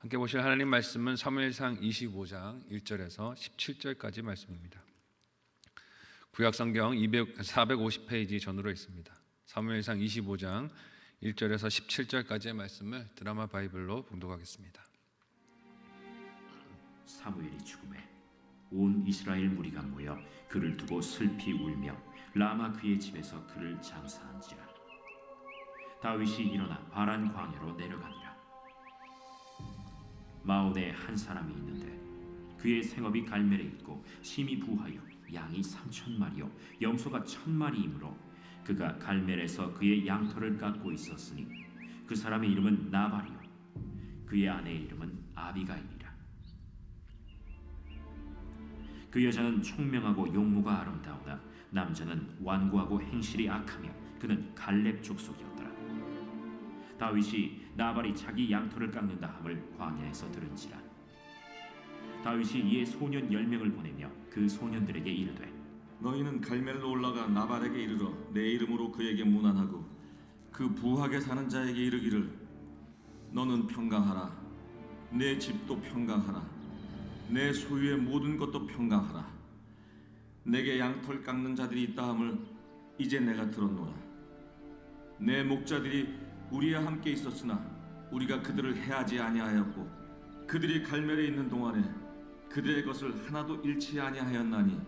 함께 보실 하나님 말씀은 사무엘상 25장 1절에서 17절까지 말씀입니다. 구약성경 450페이지 전으로 있습니다. 사무엘상 25장 1절에서 17절까지의 말씀을 드라마 바이블로 봉독하겠습니다. 사무엘이 죽음에 온 이스라엘 무리가 모여 그를 두고 슬피 울며 라마 그의 집에서 그를 장사한지라. 다윗이 일어나 바란 광야로 내려가니라. 마온에 한 사람이 있는데 그의 생업이 갈멜에 있고 심히 부하여 양이 3,000마리요 염소가 1,000마리이므로 그가 갈멜에서 그의 양털을 깎고 있었으니 그 사람의 이름은 나발이요 그의 아내의 이름은 아비가일이라. 그 여자는 총명하고 용모가 아름다우나 남자는 완고하고 행실이 악하며 그는 갈렙 족속이었더라. 다윗이 나발이 자기 양털을 깎는다 함을 광야에서 들은지라. 다윗이 이에 소년 10명을 보내며 그 소년들에게 이르되 너희는 갈멜로 올라가 나발에게 이르러 내 이름으로 그에게 문안하고 그 부하게 사는 자에게 이르기를 너는 평강하라. 내 집도 평강하라. 내 소유의 모든 것도 평강하라. 내게 양털 깎는 자들이 있다 함을 이제 내가 들었노라. 내 목자들이 우리와 함께 있었으나 우리가 그들을 해하지 아니하였고 그들이 갈멜에 있는 동안에 그들의 것을 하나도 잃지 아니하였나니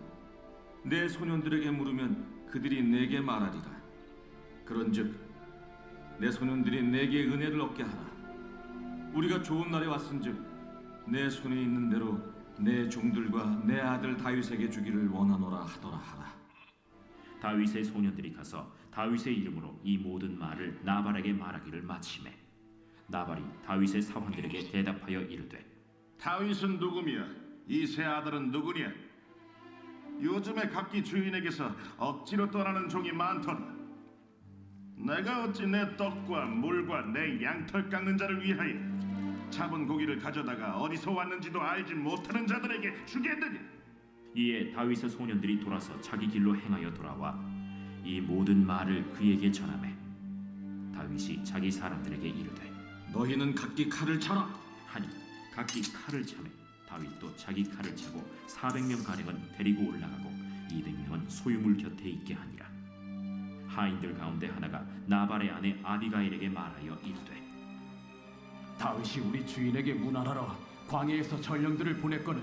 내 소년들에게 물으면 그들이 내게 말하리라. 그런즉 내 소년들이 내게 은혜를 얻게 하라. 우리가 좋은 날에 왔은즉 내 손에 있는 대로 내 종들과 내 아들 다윗에게 주기를 원하노라 하더라 하라. 다윗의 소년들이 가서 다윗의 이름으로 이 모든 말을 나발에게 말하기를 마치매 나발이 다윗의 사환들에게 대답하여 이르되 다윗은 누구며 이 세 아들은 누구냐? 요즘에 각기 주인에게서 억지로 떠나는 종이 많더라. 내가 어찌 내 떡과 물과 내 양털 깎는 자를 위하여 잡은 고기를 가져다가 어디서 왔는지도 알지 못하는 자들에게 주겠느냐? 이에 다윗의 소년들이 돌아서 자기 길로 행하여 돌아와 이 모든 말을 그에게 전하매 다윗이 자기 사람들에게 이르되 너희는 각기 칼을 차라 하니 각기 칼을 차매 다윗도 자기 칼을 차고 400명 가량은 데리고 올라가고 200명은 소유물 곁에 있게 하니라. 하인들 가운데 하나가 나발의 아내 아비가일에게 말하여 이르되 다윗이 우리 주인에게 문안하러 광야에서 전령들을 보냈거늘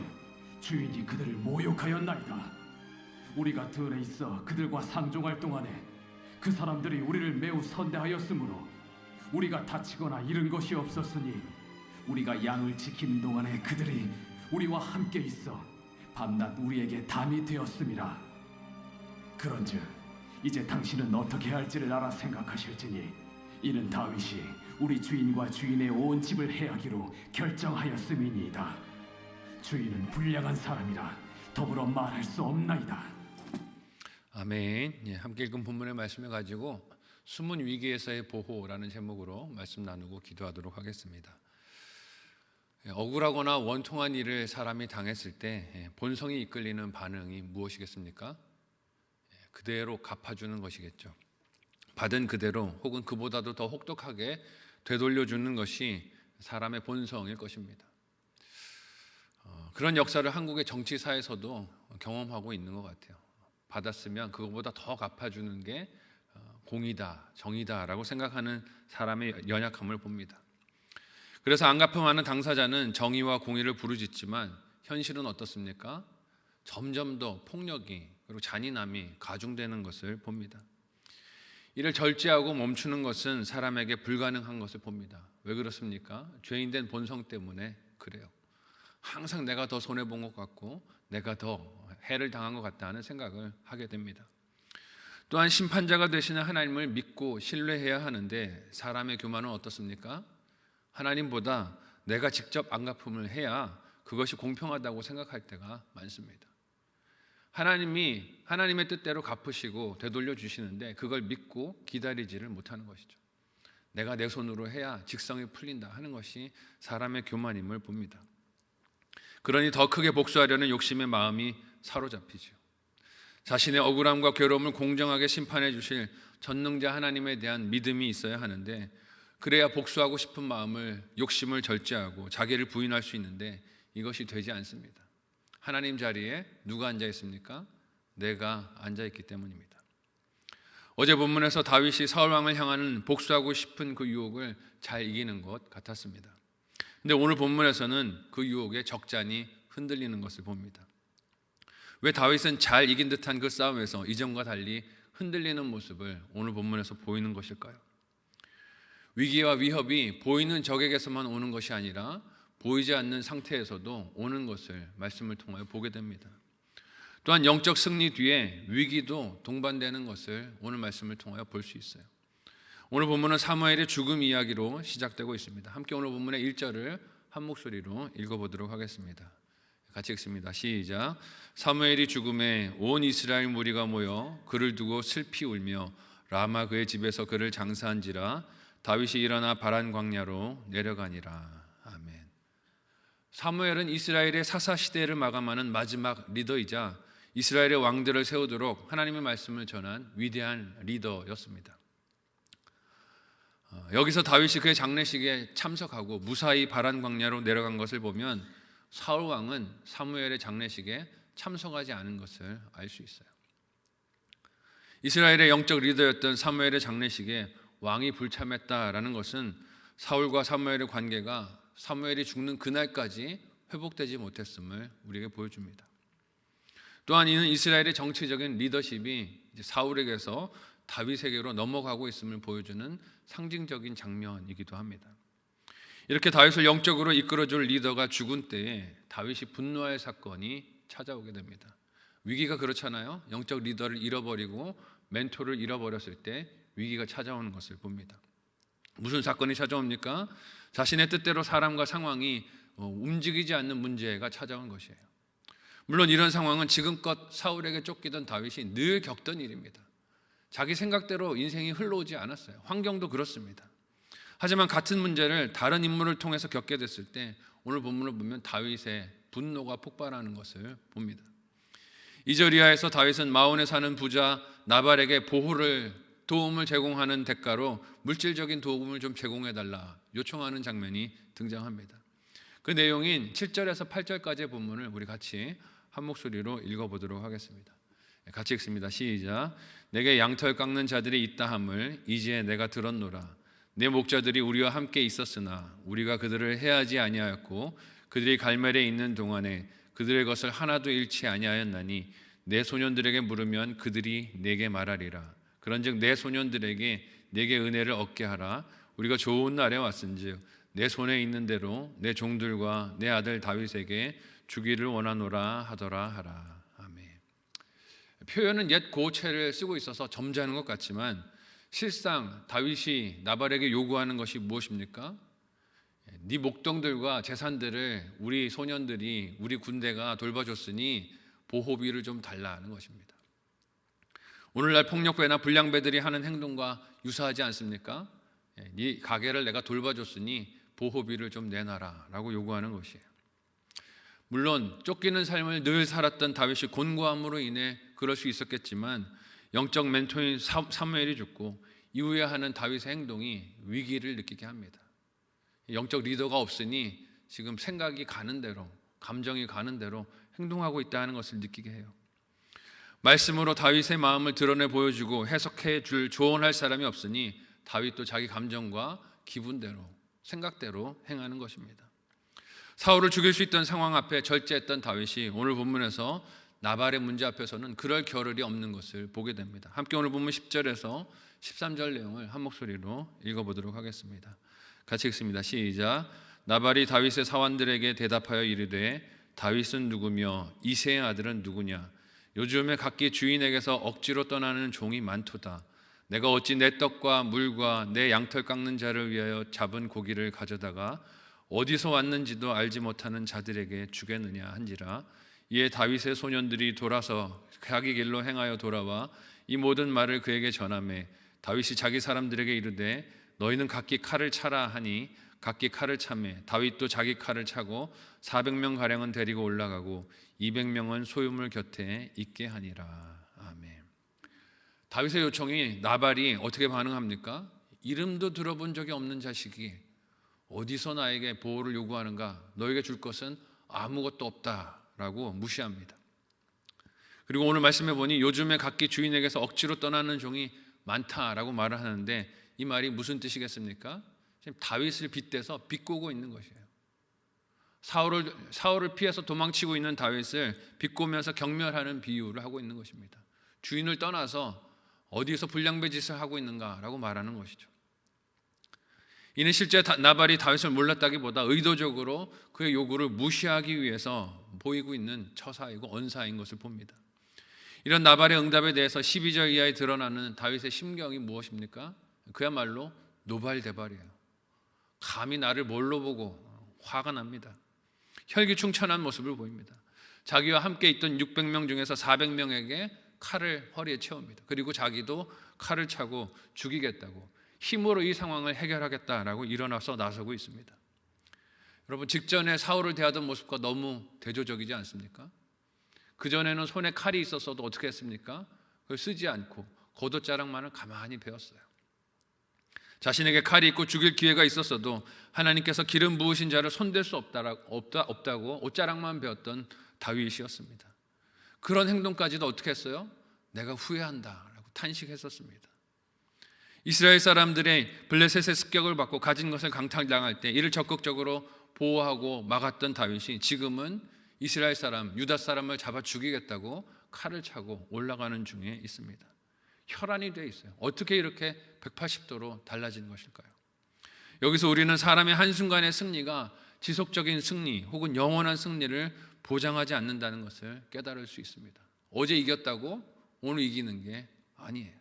주인이 그들을 모욕하였나이다. 우리가 들에 있어 그들과 상종할 동안에 그 사람들이 우리를 매우 선대하였으므로 우리가 다치거나 잃은 것이 없었으니 우리가 양을 지키는 동안에 그들이 우리와 함께 있어 밤낮 우리에게 담이 되었음이라. 그런즉 이제 당신은 어떻게 할지를 알아 생각하실지니 이는 다윗이 우리 주인과 주인의 온 집을 해하기로 결정하였음이니이다. 주인은 불량한 사람이라 더불어 말할 수 없나이다. 아멘. 함께 읽은 본문의 말씀을 가지고 숨은 위기에서의 보호라는 제목으로 말씀 나누고 기도하도록 하겠습니다. 억울하거나 원통한 일을 사람이 당했을 때 본성이 이끌리는 반응이 무엇이겠습니까? 그대로 갚아주는 것이겠죠. 받은 그대로 혹은 그보다도 더 혹독하게 되돌려주는 것이 사람의 본성일 것입니다. 그런 역사를 한국의 정치사에서도 경험하고 있는 것 같아요. 받았으면 그것보다 더 갚아주는 게 공이다, 정이다라고 생각하는 사람의 연약함을 봅니다. 그래서 안 갚음하는 당사자는 정의와 공의를 부르짖지만 현실은 어떻습니까? 점점 더 폭력이 그리고 잔인함이 가중되는 것을 봅니다. 이를 절제하고 멈추는 것은 사람에게 불가능한 것을 봅니다. 왜 그렇습니까? 죄인된 본성 때문에 그래요. 항상 내가 더 손해본 것 같고 내가 더 해를 당한 것 같다는 생각을 하게 됩니다. 또한 심판자가 되시는 하나님을 믿고 신뢰해야 하는데 사람의 교만은 어떻습니까? 하나님보다 내가 직접 안갚음을 해야 그것이 공평하다고 생각할 때가 많습니다. 하나님이 하나님의 뜻대로 갚으시고 되돌려 주시는데 그걸 믿고 기다리지를 못하는 것이죠. 내가 내 손으로 해야 직성이 풀린다 하는 것이 사람의 교만임을 봅니다. 그러니 더 크게 복수하려는 욕심의 마음이 사로잡히죠. 자신의 억울함과 괴로움을 공정하게 심판해 주실 전능자 하나님에 대한 믿음이 있어야 하는데 그래야 복수하고 싶은 마음을, 욕심을 절제하고 자기를 부인할 수 있는데 이것이 되지 않습니다. 하나님 자리에 누가 앉아 있습니까? 내가 앉아 있기 때문입니다. 어제 본문에서 다윗이 사울 왕을 향하는 복수하고 싶은 그 유혹을 잘 이기는 것 같았습니다. 근데 오늘 본문에서는 그 유혹에 적잖이 흔들리는 것을 봅니다. 왜 다윗은 잘 이긴 듯한 그 싸움에서 이전과 달리 흔들리는 모습을 오늘 본문에서 보이는 것일까요? 위기와 위협이 보이는 적에게서만 오는 것이 아니라 보이지 않는 상태에서도 오는 것을 말씀을 통하여 보게 됩니다. 또한 영적 승리 뒤에 위기도 동반되는 것을 오늘 말씀을 통하여 볼 수 있어요. 오늘 본문은 사무엘의 죽음 이야기로 시작되고 있습니다. 함께 오늘 본문의 1절을 한 목소리로 읽어보도록 하겠습니다. 같이 읽습니다. 시작. 사무엘이 죽음에 온 이스라엘 무리가 모여 그를 두고 슬피 울며 라마 그의 집에서 그를 장사한지라 다윗이 일어나 바란 광야로 내려가니라. 아멘. 사무엘은 이스라엘의 사사 시대를 마감하는 마지막 리더이자 이스라엘의 왕들을 세우도록 하나님의 말씀을 전한 위대한 리더였습니다. 여기서 다윗이 그의 장례식에 참석하고 무사히 바란 광야로 내려간 것을 보면 사울 왕은 사무엘의 장례식에 참석하지 않은 것을 알 수 있어요. 이스라엘의 영적 리더였던 사무엘의 장례식에 왕이 불참했다라는 것은 사울과 사무엘의 관계가 사무엘이 죽는 그날까지 회복되지 못했음을 우리에게 보여줍니다. 또한 이는 이스라엘의 정치적인 리더십이 이제 사울에게서 다윗에게로 넘어가고 있음을 보여주는 상징적인 장면이기도 합니다. 이렇게 다윗을 영적으로 이끌어줄 리더가 죽은 때에 다윗이 분노할 사건이 찾아오게 됩니다. 위기가 그렇잖아요. 영적 리더를 잃어버리고 멘토를 잃어버렸을 때 위기가 찾아오는 것을 봅니다. 무슨 사건이 찾아옵니까? 자신의 뜻대로 사람과 상황이 움직이지 않는 문제가 찾아온 것이에요. 물론 이런 상황은 지금껏 사울에게 쫓기던 다윗이 늘 겪던 일입니다. 자기 생각대로 인생이 흘러오지 않았어요. 환경도 그렇습니다. 하지만 같은 문제를 다른 인물을 통해서 겪게 됐을 때 오늘 본문을 보면 다윗의 분노가 폭발하는 것을 봅니다. 2절 이하에서 다윗은 마온에 사는 부자 나발에게 도움을 제공하는 대가로 물질적인 도움을 좀 제공해달라 요청하는 장면이 등장합니다. 그 내용인 7절에서 8절까지의 본문을 우리 같이 한 목소리로 읽어보도록 하겠습니다. 같이 읽습니다. 시작. 내게 양털 깎는 자들이 있다 함을 이제 내가 들었노라. 내 목자들이 우리와 함께 있었으나 우리가 그들을 해하지 아니하였고 그들이 갈멜에 있는 동안에 그들의 것을 하나도 잃지 아니하였나니 내 소년들에게 물으면 그들이 내게 말하리라. 그런즉 내 소년들에게 내게 은혜를 얻게 하라. 우리가 좋은 날에 왔은즉 내 손에 있는 대로 내 종들과 내 아들 다윗에게 주기를 원하노라 하더라 하라. 아멘. 표현은 옛 고체를 쓰고 있어서 점잖은 것 같지만 실상 다윗이 나발에게 요구하는 것이 무엇입니까? 네 목동들과 재산들을 우리 소년들이 우리 군대가 돌봐줬으니 보호비를 좀 달라는 것입니다. 오늘날 폭력배나 불량배들이 하는 행동과 유사하지 않습니까? 네 가게를 내가 돌봐줬으니 보호비를 좀 내놔라 라고 요구하는 것이에요. 물론 쫓기는 삶을 늘 살았던 다윗이 곤고함으로 인해 그럴 수 있었겠지만 영적 멘토인 사무엘이 죽고 이후에 하는 다윗의 행동이 위기를 느끼게 합니다. 영적 리더가 없으니 지금 생각이 가는 대로, 감정이 가는 대로 행동하고 있다는 것을 느끼게 해요. 말씀으로 다윗의 마음을 드러내 보여주고 해석해 줄 조언할 사람이 없으니 다윗도 자기 감정과 기분대로, 생각대로 행하는 것입니다. 사울을 죽일 수 있던 상황 앞에 절제했던 다윗이 오늘 본문에서 나발의 문제 앞에서는 그럴 겨를이 없는 것을 보게 됩니다. 함께 오늘 본문 10절에서 13절 내용을 한 목소리로 읽어보도록 하겠습니다. 같이 읽습니다. 시작. 나발이 다윗의 사원들에게 대답하여 이르되 다윗은 누구며 이새의 아들은 누구냐? 요즘에 각기 주인에게서 억지로 떠나는 종이 많도다. 내가 어찌 내 떡과 물과 내 양털 깎는 자를 위하여 잡은 고기를 가져다가 어디서 왔는지도 알지 못하는 자들에게 주겠느냐 한지라. 이에 다윗의 소년들이 돌아서 자기 길로 행하여 돌아와 이 모든 말을 그에게 전하매 다윗이 자기 사람들에게 이르되 너희는 각기 칼을 차라 하니 각기 칼을 차매 다윗도 자기 칼을 차고 400명 가량은 데리고 올라가고 200명은 소유물 곁에 있게 하니라. 아멘. 다윗의 요청이 나발이 어떻게 반응합니까? 이름도 들어본 적이 없는 자식이 어디서 나에게 보호를 요구하는가? 너에게 줄 것은 아무것도 없다라고 무시합니다. 그리고 오늘 말씀해 보니 요즘에 각기 주인에게서 억지로 떠나는 종이 많다라고 말을 하는데 이 말이 무슨 뜻이겠습니까? 지금 다윗을 빗대서 비꼬고 있는 것이에요. 사울을 피해서 도망치고 있는 다윗을 비꼬면서 경멸하는 비유를 하고 있는 것입니다. 주인을 떠나서 어디서 불량배 짓을 하고 있는가라고 말하는 것이죠. 이는 실제 나발이 다윗을 몰랐다기보다 의도적으로 그의 요구를 무시하기 위해서 보이고 있는 처사이고 언사인 것을 봅니다. 이런 나발의 응답에 대해서 12절 이하에 드러나는 다윗의 심경이 무엇입니까? 그야말로 노발대발이에요. 감히 나를 뭘로 보고 화가 납니다. 혈기충천한 모습을 보입니다. 자기와 함께 있던 600명 중에서 400명에게 칼을 허리에 채웁니다. 그리고 자기도 칼을 차고 죽이겠다고 힘으로 이 상황을 해결하겠다라고 일어나서 나서고 있습니다. 여러분, 직전에 사울을 대하던 모습과 너무 대조적이지 않습니까? 그전에는 손에 칼이 있었어도 어떻게 했습니까? 그걸 쓰지 않고 겉옷자락만을 가만히 베었어요. 자신에게 칼이 있고 죽일 기회가 있었어도 하나님께서 기름 부으신 자를 손댈 수 없다고 옷자락만 베었던 다윗이었습니다. 그런 행동까지도 어떻게 했어요? 내가 후회한다라고 탄식했었습니다. 이스라엘 사람들의 블레셋의 습격을 받고 가진 것을 강탈당할 때 이를 적극적으로 보호하고 막았던 다윗이 지금은 이스라엘 사람, 유다 사람을 잡아 죽이겠다고 칼을 차고 올라가는 중에 있습니다. 혈안이 되어 있어요. 어떻게 이렇게 180도로 달라진 것일까요? 여기서 우리는 사람의 한순간의 승리가 지속적인 승리 혹은 영원한 승리를 보장하지 않는다는 것을 깨달을 수 있습니다. 어제 이겼다고 오늘 이기는 게 아니에요.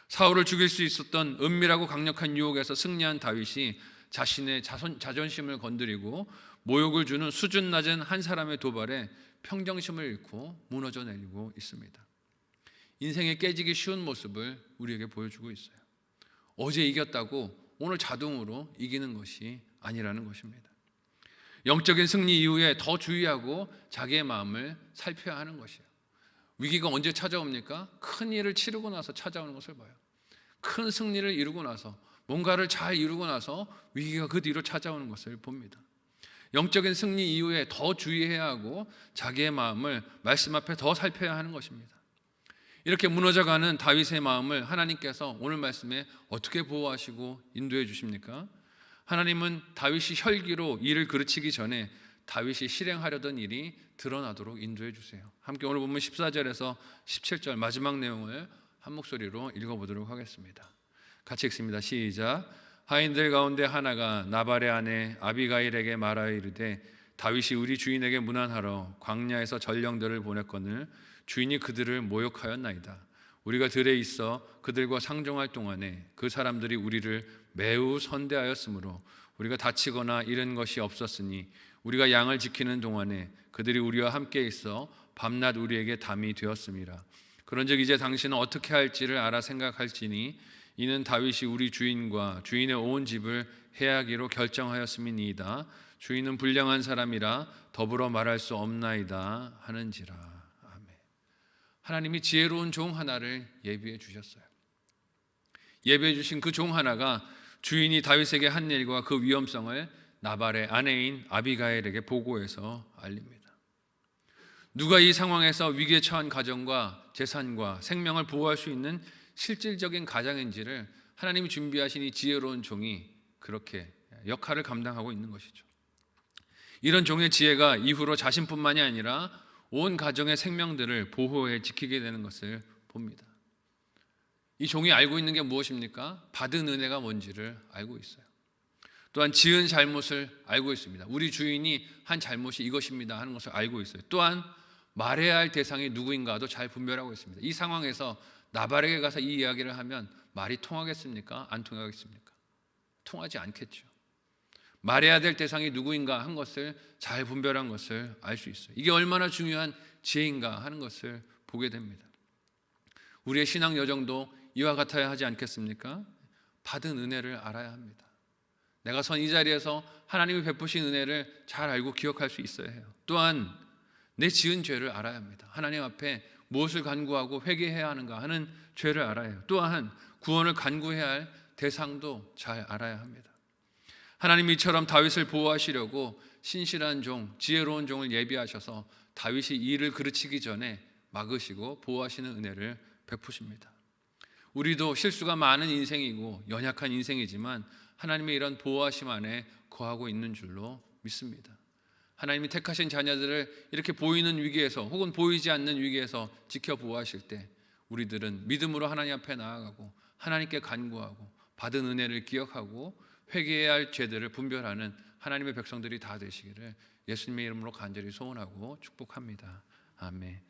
사울을 죽일 수 있었던 은밀하고 강력한 유혹에서 승리한 다윗이 자신의 자존심을 건드리고 모욕을 주는 수준 낮은 한 사람의 도발에 평정심을 잃고 무너져 내리고 있습니다. 인생에 깨지기 쉬운 모습을 우리에게 보여주고 있어요. 어제 이겼다고 오늘 자동으로 이기는 것이 아니라는 것입니다. 영적인 승리 이후에 더 주의하고 자기의 마음을 살펴야 하는 것이에요. 위기가 언제 찾아옵니까? 큰 일을 치르고 나서 찾아오는 것을 봐요. 큰 승리를 이루고 나서 뭔가를 잘 이루고 나서 위기가 그 뒤로 찾아오는 것을 봅니다. 영적인 승리 이후에 더 주의해야 하고 자기의 마음을 말씀 앞에 더 살펴야 하는 것입니다. 이렇게 무너져가는 다윗의 마음을 하나님께서 오늘 말씀에 어떻게 보호하시고 인도해 주십니까? 하나님은 다윗이 혈기로 일을 그르치기 전에 다윗이 실행하려던 일이 드러나도록 인도해 주세요. 함께 오늘 본문 14절에서 17절 마지막 내용을 한 목소리로 읽어보도록 하겠습니다. 같이 읽습니다. 시작. 하인들 가운데 하나가 나발의 아내 아비가일에게 말하여 이르되 다윗이 우리 주인에게 문안하러 광야에서 전령들을 보냈거늘 주인이 그들을 모욕하였나이다. 우리가 들에 있어 그들과 상종할 동안에 그 사람들이 우리를 매우 선대하였으므로 우리가 다치거나 잃은 것이 없었으니 우리가 양을 지키는 동안에 그들이 우리와 함께 있어 밤낮 우리에게 담이 되었음이라. 그런즉 이제 당신은 어떻게 할지를 알아 생각할지니 이는 다윗이 우리 주인과 주인의 온 집을 해하기로 결정하였음이니이다. 주인은 불량한 사람이라 더불어 말할 수 없나이다 하는지라. 아멘. 하나님이 지혜로운 종 하나를 예비해 주셨어요. 예비해 주신 그 종 하나가 주인이 다윗에게 한 일과 그 위험성을 나발의 아내인 아비가일에게 보고해서 알립니다. 누가 이 상황에서 위기에 처한 가정과 재산과 생명을 보호할 수 있는 실질적인 가장인지를 하나님이 준비하신 이 지혜로운 종이 그렇게 역할을 감당하고 있는 것이죠. 이런 종의 지혜가 이후로 자신뿐만이 아니라 온 가정의 생명들을 보호해 지키게 되는 것을 봅니다. 이 종이 알고 있는 게 무엇입니까? 받은 은혜가 뭔지를 알고 있어요. 또한 지은 잘못을 알고 있습니다. 우리 주인이 한 잘못이 이것입니다 하는 것을 알고 있어요. 또한 말해야 할 대상이 누구인가도 잘 분별하고 있습니다. 이 상황에서 나발에게 가서 이 이야기를 하면 말이 통하겠습니까? 안 통하겠습니까? 통하지 않겠죠. 말해야 될 대상이 누구인가 한 것을 잘 분별한 것을 알 수 있어요. 이게 얼마나 중요한 지혜인가 하는 것을 보게 됩니다. 우리의 신앙 여정도 이와 같아야 하지 않겠습니까? 받은 은혜를 알아야 합니다. 내가 선 이 자리에서 하나님이 베푸신 은혜를 잘 알고 기억할 수 있어야 해요. 또한 내 지은 죄를 알아야 합니다. 하나님 앞에 무엇을 간구하고 회개해야 하는가 하는 죄를 알아야 해요. 또한 구원을 간구해야 할 대상도 잘 알아야 합니다. 하나님이 이처럼 다윗을 보호하시려고 신실한 종, 지혜로운 종을 예비하셔서 다윗이 일을 그르치기 전에 막으시고 보호하시는 은혜를 베푸십니다. 우리도 실수가 많은 인생이고 연약한 인생이지만 하나님의 이런 보호하심 안에 거하고 있는 줄로 믿습니다. 하나님이 택하신 자녀들을 이렇게 보이는 위기에서 혹은 보이지 않는 위기에서 지켜 보호하실 때 우리들은 믿음으로 하나님 앞에 나아가고 하나님께 간구하고 받은 은혜를 기억하고 회개해야 할 죄들을 분별하는 하나님의 백성들이 다 되시기를 예수님의 이름으로 간절히 소원하고 축복합니다. 아멘.